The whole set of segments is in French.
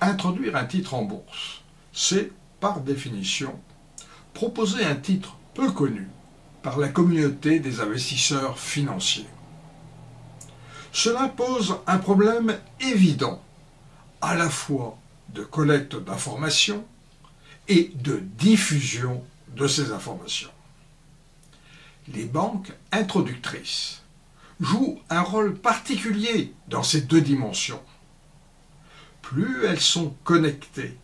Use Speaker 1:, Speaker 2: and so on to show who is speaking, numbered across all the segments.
Speaker 1: Introduire un titre en bourse, c'est, par définition, proposer un titre peu connu par la communauté des investisseurs financiers. Cela pose un problème évident, à la fois de collecte d'informations et de diffusion de ces informations. Les banques introductrices jouent un rôle particulier dans ces deux dimensions. Plus elles sont connectées,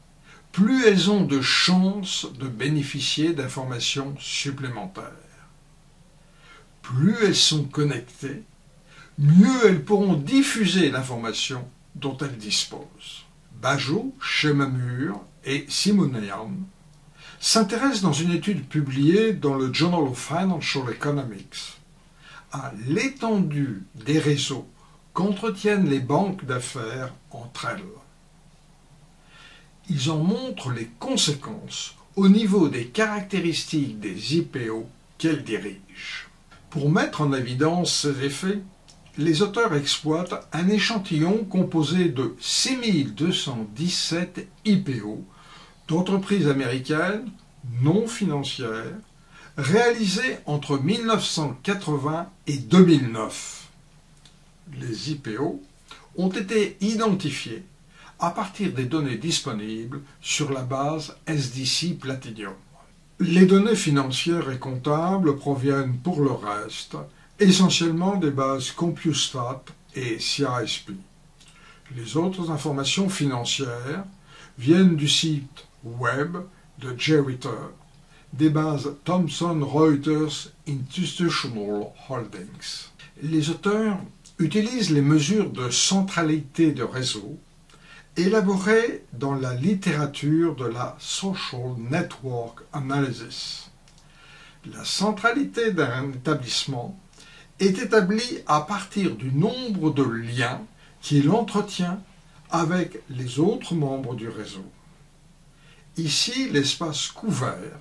Speaker 1: plus elles ont de chances de bénéficier d'informations supplémentaires. Plus elles sont connectées, mieux elles pourront diffuser l'information dont elles disposent. Bajot, Chemamur et Simonian s'intéressent dans une étude publiée dans le Journal of Financial Economics à l'étendue des réseaux qu'entretiennent les banques d'affaires entre elles. Ils en montrent les conséquences au niveau des caractéristiques des IPO qu'elles dirigent. Pour mettre en évidence ces effets, les auteurs exploitent un échantillon composé de 6217 IPO d'entreprises américaines non financières réalisées entre 1980 et 2009. Les IPO ont été identifiés à partir des données disponibles sur la base SDC Platinum. Les données financières et comptables proviennent pour le reste essentiellement des bases CompuStat et CISP. Les autres informations financières viennent du site web de JReiter, des bases Thomson Reuters Institutional Holdings. Les auteurs utilisent les mesures de centralité de réseau élaborées dans la littérature de la Social Network Analysis. La centralité d'un établissement est établie à partir du nombre de liens qu'il entretient avec les autres membres du réseau. Ici, l'espace couvert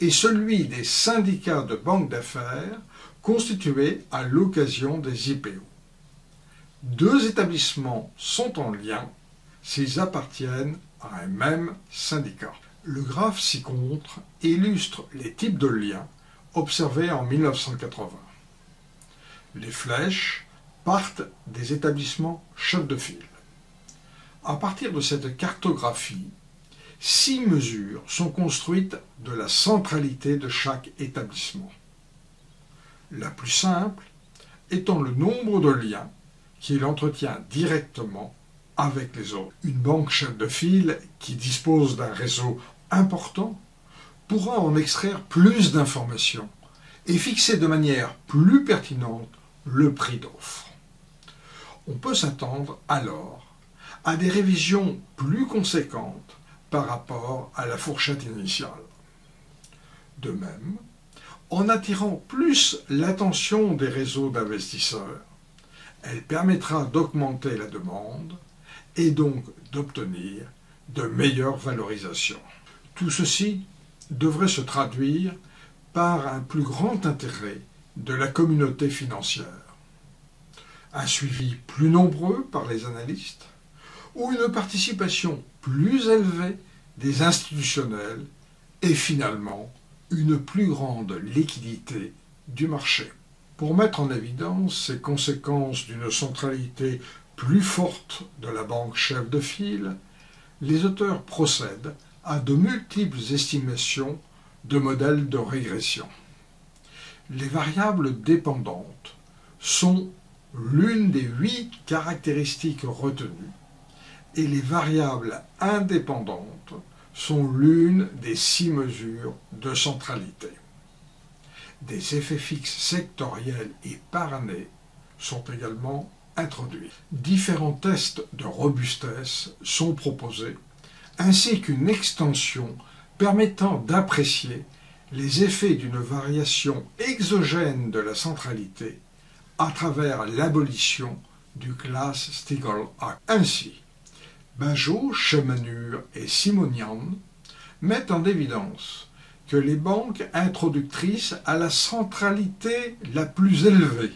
Speaker 1: est celui des syndicats de banques d'affaires constitués à l'occasion des IPO. Deux établissements sont en lien s'ils appartiennent à un même syndicat. Le graphe ci-contre illustre les types de liens observés en 1980. Les flèches partent des établissements chefs de file. À partir de cette cartographie, 6 mesures sont construites de la centralité de chaque établissement. La plus simple étant le nombre de liens qu'il entretient directement avec les autres. Une banque chef de file qui dispose d'un réseau important pourra en extraire plus d'informations et fixer de manière plus pertinente le prix d'offre. On peut s'attendre alors à des révisions plus conséquentes par rapport à la fourchette initiale. De même, en attirant plus l'attention des réseaux d'investisseurs, elle permettra d'augmenter la demande et donc d'obtenir de meilleures valorisations. Tout ceci devrait se traduire par un plus grand intérêt de la communauté financière, un suivi plus nombreux par les analystes ou une participation plus élevée des institutionnels et finalement une plus grande liquidité du marché. Pour mettre en évidence ces conséquences d'une centralité plus forte de la banque chef de file, les auteurs procèdent à de multiples estimations de modèles de régression. Les variables dépendantes sont l'une des 8 caractéristiques retenues et les variables indépendantes sont l'une des 6 mesures de centralité. Des effets fixes sectoriels et par année sont également introduits. Différents tests de robustesse sont proposés, ainsi qu'une extension permettant d'apprécier les effets d'une variation exogène de la centralité à travers l'abolition du Glass-Steagall Act. Ainsi, Bajot, Chemamur et Simonian mettent en évidence que les banques introductrices à la centralité la plus élevée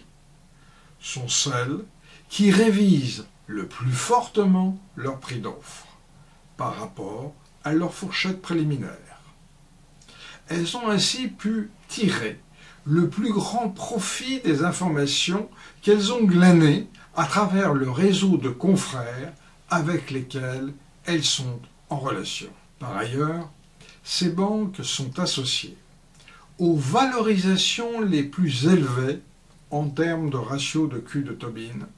Speaker 1: sont celles qui révisent le plus fortement leur prix d'offre, par rapport à leur fourchette préliminaire. Elles ont ainsi pu tirer le plus grand profit des informations qu'elles ont glanées à travers le réseau de confrères avec lesquels elles sont en relation. Par ailleurs, ces banques sont associées aux valorisations les plus élevées en termes de ratio de Q de Tobin,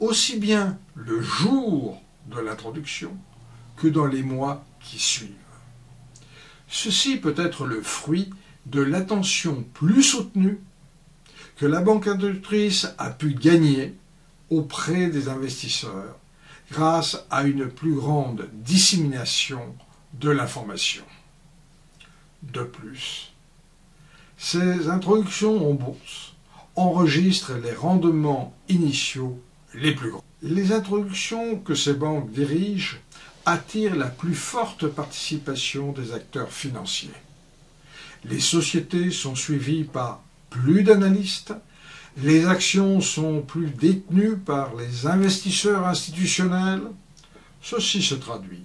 Speaker 1: aussi bien le jour de l'introduction que dans les mois qui suivent. Ceci peut être le fruit de l'attention plus soutenue que la banque introductrice a pu gagner auprès des investisseurs grâce à une plus grande dissémination de l'information. De plus, ces introductions en bourse enregistrent les rendements initiaux les plus grands. Les introductions que ces banques dirigent attirent la plus forte participation des acteurs financiers. Les sociétés sont suivies par plus d'analystes, les actions sont plus détenues par les investisseurs institutionnels. Ceci se traduit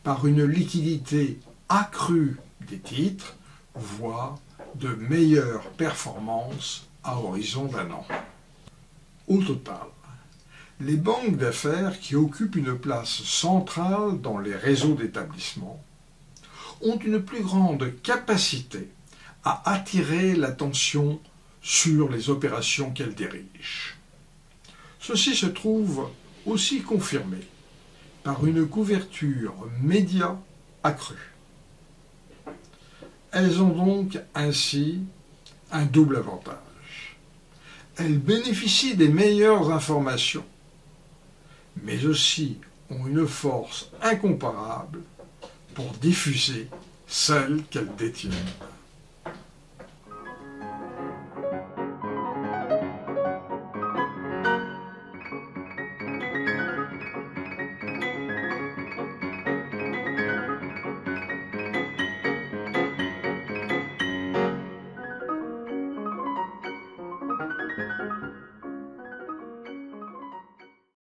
Speaker 1: par une liquidité accrue des titres, voire de meilleures performances à horizon d'un an. Au total, les banques d'affaires qui occupent une place centrale dans les réseaux d'établissements ont une plus grande capacité à attirer l'attention sur les opérations qu'elles dirigent. Ceci se trouve aussi confirmé par une couverture média accrue. Elles ont donc ainsi un double avantage. Elles bénéficient des meilleures informations, mais aussi ont une force incomparable pour diffuser celles qu'elles détiennent.